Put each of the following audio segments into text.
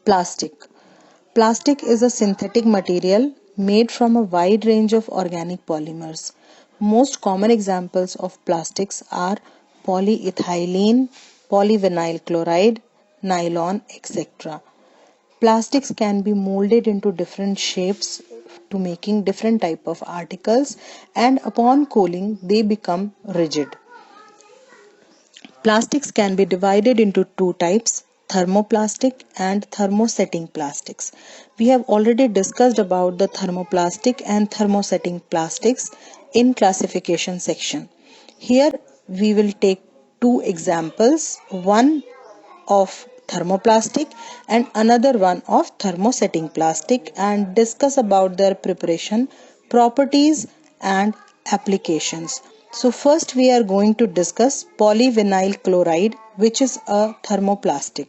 Plastic. Plastic is a synthetic material made from a wide range of organic polymers. Most common examples of plastics are polyethylene, polyvinyl chloride, nylon, etc. Plastics can be molded into different shapes to making different type of articles, and upon cooling they become rigid. Plastics can be divided into two types, thermoplastic and thermosetting plastics. We have already discussed about the thermoplastic and thermosetting plastics in classification section. Here we will take two examples, one of thermoplastic and another one of thermosetting plastic, and discuss about their preparation, properties and applications. So first we are going to discuss polyvinyl chloride, which is a thermoplastic.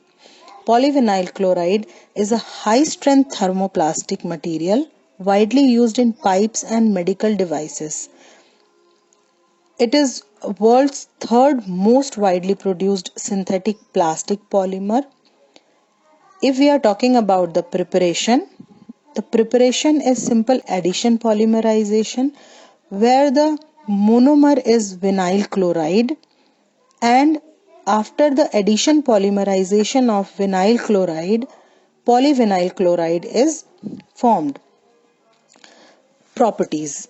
Polyvinyl chloride is a high strength thermoplastic material widely used in pipes and medical devices. It is world's third most widely produced synthetic plastic polymer. If we are talking about the preparation is simple addition polymerization, where the monomer is vinyl chloride, and after the addition polymerization of vinyl chloride, polyvinyl chloride is formed. Properties.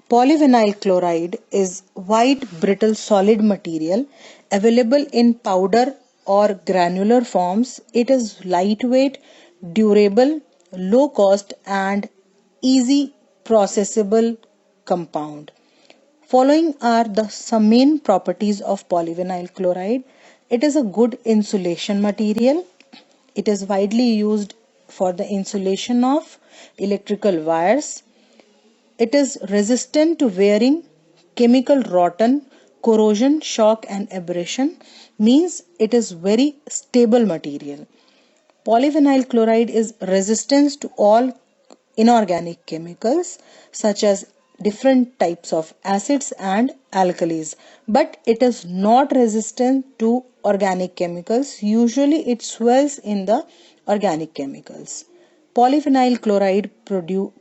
Polyvinyl chloride is white brittle solid material available in powder or granular forms. It is lightweight, durable, low cost and easy processable compound. Following are some main properties of polyvinyl chloride. It is a good insulation material. It is widely used for the insulation of electrical wires. It is resistant to wearing, chemical rotten, corrosion, shock and abrasion, means it is very stable material. Polyvinyl chloride is resistant to all inorganic chemicals such as different types of acids and alkalis, but it is not resistant to organic chemicals. Usually it swells in the organic chemicals. Polyvinyl chloride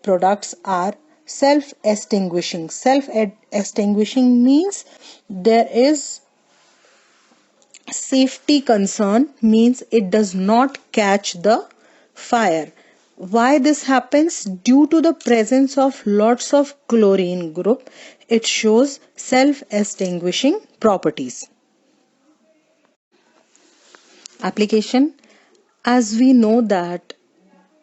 products are self-extinguishing. Self-extinguishing means there is safety concern, means it does not catch the fire. Why this happens? Due to the presence of lots of chlorine group, it shows self-extinguishing properties. Application. As we know that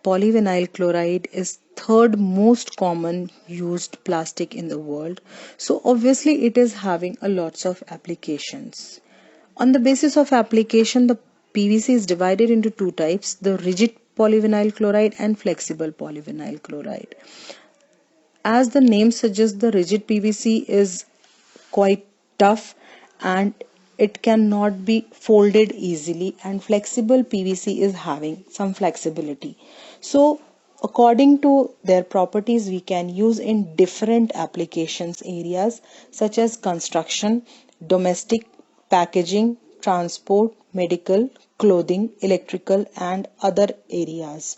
polyvinyl chloride is third most common used plastic in the world, so obviously it is having a lots of applications. On the basis of application, the PVC is divided into two types, the rigid polyvinyl chloride and flexible polyvinyl chloride. As the name suggests, the rigid PVC is quite tough and it cannot be folded easily, and flexible PVC is having some flexibility. So according to their properties, we can use in different applications areas such as construction, domestic, packaging, transport, medical, clothing, electrical and other areas.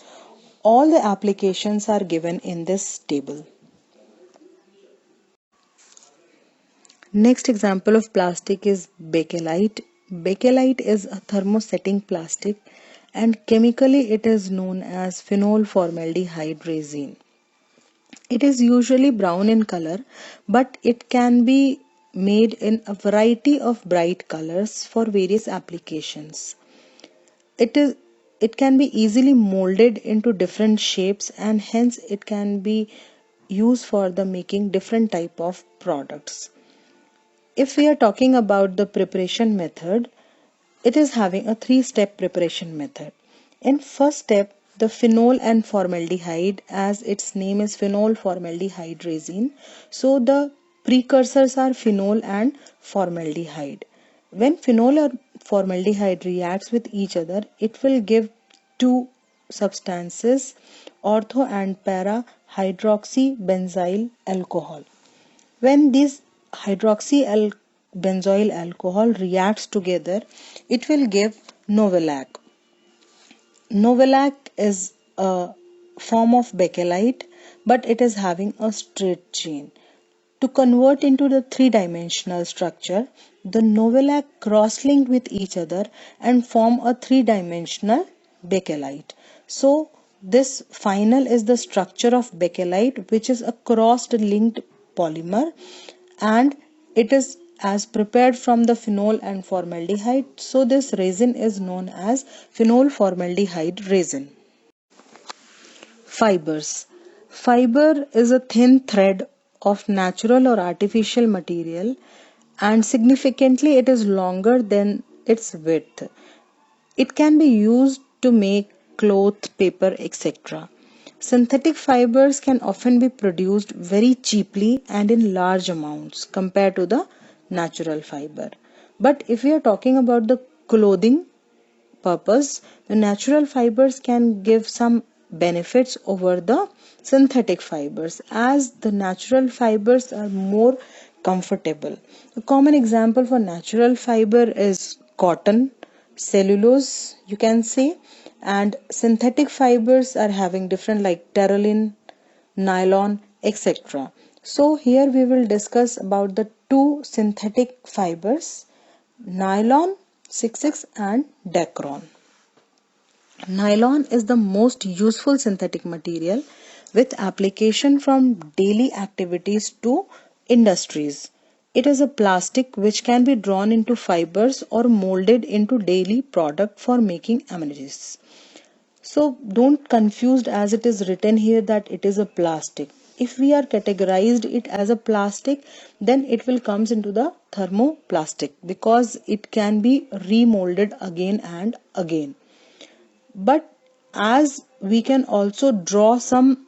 All the applications are given in this table. Next example of plastic is bakelite. Bakelite is a thermosetting plastic and chemically it is known as phenol formaldehyde resin. It is usually brown in color, but it can be made in a variety of bright colors for various applications. It can be easily molded into different shapes and hence it can be used for the making different type of products. If we are talking about the preparation method, it is having a three-step preparation method. In first step, the phenol and formaldehyde, as its name is phenol formaldehyde resin, so the precursors are phenol and formaldehyde. When phenol or formaldehyde reacts with each other, it will give two substances, ortho and para hydroxybenzyl alcohol. When these hydroxybenzoyl alcohol reacts together, it will give Novolac. Novelac is a form of bakelite, but it is having a straight chain. To convert into the three-dimensional structure, the Novelac cross-link with each other and form a three-dimensional bakelite. So this final is the structure of bakelite, which is a cross-linked polymer, and it is as prepared from the phenol and formaldehyde. So this resin is known as phenol formaldehyde resin. Fibers. Fiber is a thin thread of natural or artificial material, and significantly it is longer than its width. It can be used to make cloth, paper, etc. Synthetic fibers can often be produced very cheaply and in large amounts compared to the natural fiber. But if we are talking about the clothing purpose, the natural fibers can give some benefits over the synthetic fibers, as the natural fibers are more comfortable. A common example for natural fiber is cotton, cellulose, you can say, and synthetic fibers are having different like terylene, nylon, etc. So here we will discuss about the two synthetic fibers, nylon 66 and Dacron. Nylon is the most useful synthetic material with application from daily activities to industries. It is a plastic which can be drawn into fibers or molded into daily product for making amenities. So don't confused as it is written here that it is a plastic. If we are categorized it as a plastic, then it will comes into the thermoplastic because it can be remolded again and again. But as we can also draw some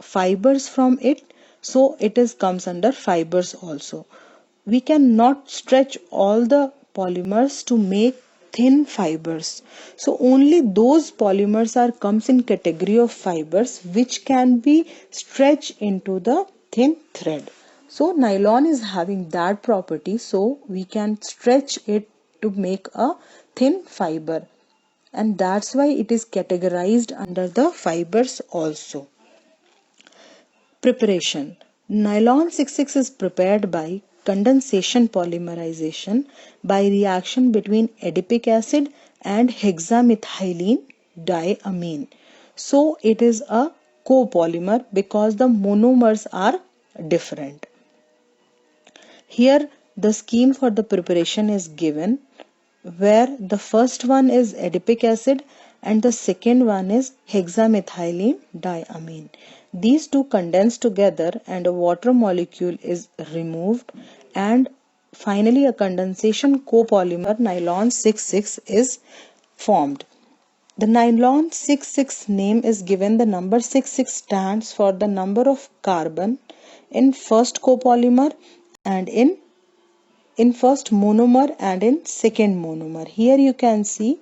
fibers from it, so it is comes under fibers also. We cannot stretch all the polymers to make thin fibers, so only those polymers are comes in category of fibers which can be stretched into the thin thread. So nylon is having that property, so we can stretch it to make a thin fiber, and that's why it is categorized under the fibers also. Preparation. Nylon 66 is prepared by condensation polymerization by reaction between adipic acid and hexamethylene diamine. So it is a copolymer because the monomers are different. Here the scheme for the preparation is given, where the first one is adipic acid and the second one is hexamethylene diamine. These two condense together and a water molecule is removed, and finally a condensation copolymer nylon 66 is formed. The nylon 66 name is given, the number 66 stands for the number of carbon in first copolymer and in first monomer and in second monomer. Here you can see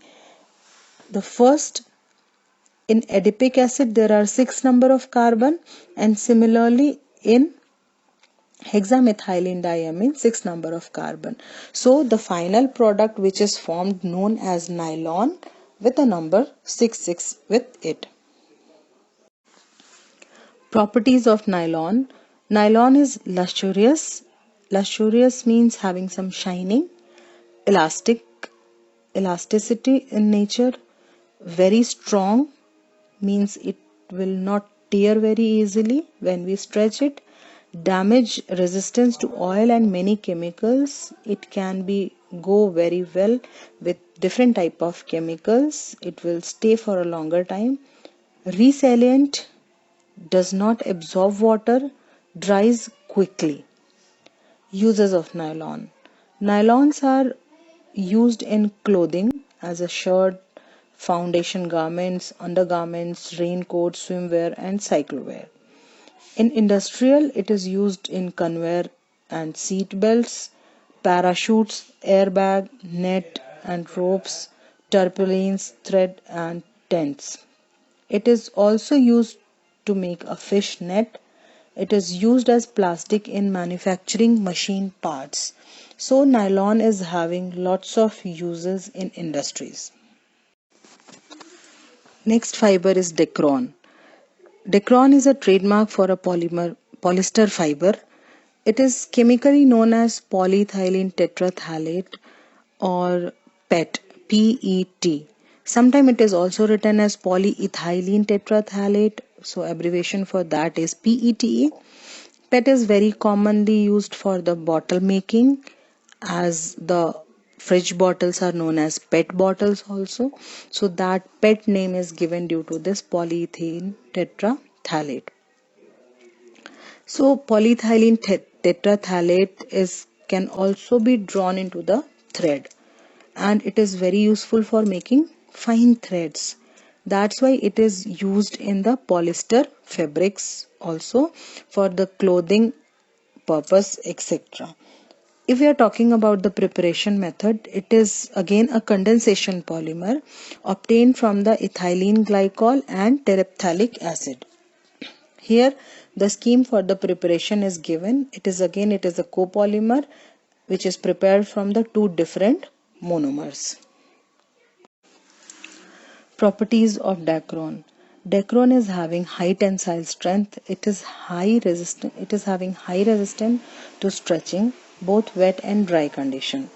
the first, in adipic acid there are 6 number of carbon, and similarly in hexamethylene diamine 6 number of carbon. So the final product which is formed known as nylon with a number 66 with it. Properties of nylon. Nylon is luxurious. Luxurious means having some shining, elasticity in nature, very strong means it will not tear very easily when we stretch it, damage resistance to oil and many chemicals, it can be go very well with different type of chemicals, it will stay for a longer time, resilient, does not absorb water, dries quickly. Uses of nylon. Nylons are used in clothing as a shirt, foundation garments, undergarments, raincoat, swimwear and cyclowear. In industrial, it is used in conveyor and seat belts, parachutes, airbag, net and ropes, tarpaulins, thread and tents. It is also used to make a fish net. It is used as plastic in manufacturing machine parts. So nylon is having lots of uses in industries. Next fiber is Dacron. Dacron is a trademark for a polyester fiber. It is chemically known as polyethylene terephthalate or PET, PET. Sometimes it is also written as polyethylene terephthalate, so abbreviation for that is PETE. PET is very commonly used for the bottle making, as the fridge bottles are known as PET bottles also. So that PET name is given due to this polyethylene terephthalate. So polyethylene terephthalate is can also be drawn into the thread, and it is very useful for making fine threads. That's why it is used in the polyester fabrics also for the clothing purpose, etc. If we are talking about the preparation method, it is again a condensation polymer obtained from the ethylene glycol and terephthalic acid. Here the scheme for the preparation is given. It is a copolymer which is prepared from the two different monomers. Properties of Dacron. Dacron is having high tensile strength. It is having high resistance to stretching, both wet and dry condition,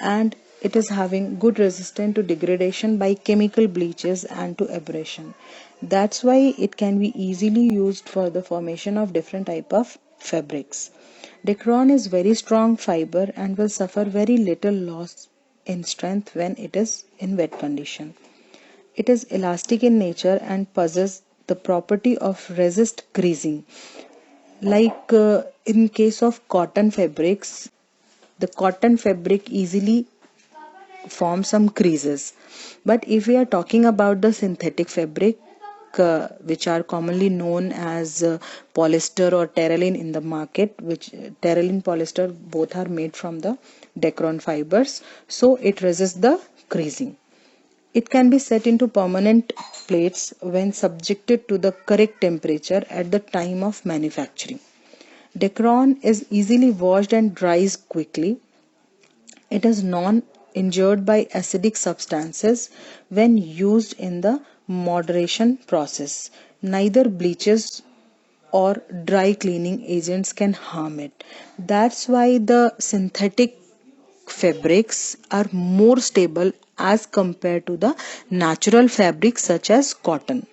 and it is having good resistance to degradation by chemical bleaches and to abrasion. That's why it can be easily used for the formation of different type of fabrics. Dacron is very strong fiber and will suffer very little loss in strength when it is in wet condition. It is elastic in nature and possesses the property of resist creasing. Like in case of cotton fabrics, the cotton fabric easily forms some creases. But if we are talking about the synthetic fabric, which are commonly known as polyester or terylene in the market, which terylene polyester both are made from the Dacron fibers, so it resists the creasing. It can be set into permanent plates when subjected to the correct temperature at the time of manufacturing. Dacron is easily washed and dries quickly. It is non-injured by acidic substances when used in the moderation process. Neither bleaches or dry cleaning agents can harm it. That's why the synthetic fabrics are more stable as compared to the natural fabrics such as cotton.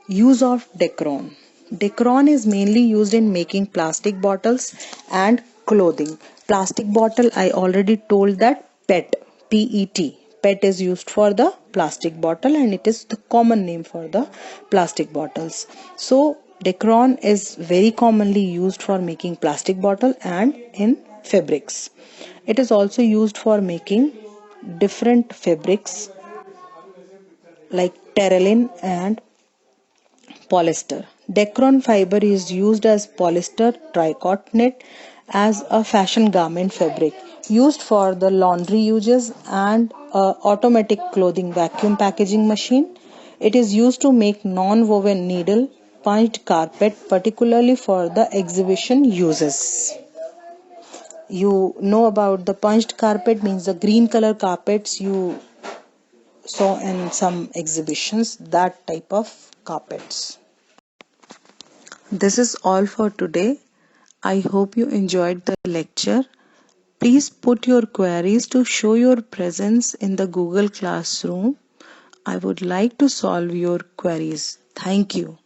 Use of Dacron. Dacron is mainly used in making plastic bottles and clothing. Plastic bottle, I already told that PET, PET. PET is used for the plastic bottle and it is the common name for the plastic bottles. So Dacron is very commonly used for making plastic bottle and in fabrics. It is also used for making different fabrics like terylene and polyester. Dacron fiber is used as polyester tricotinate as a fashion garment fabric used for the laundry uses and automatic clothing vacuum packaging machine. It is used to make non-woven needle punched carpet, particularly for the exhibition uses. You know about the punched carpet, means the green color carpets you saw in some exhibitions, that type of carpets. This is all for today. I hope you enjoyed the lecture. Please put your queries to show your presence in the Google Classroom. I would like to solve your queries. Thank you.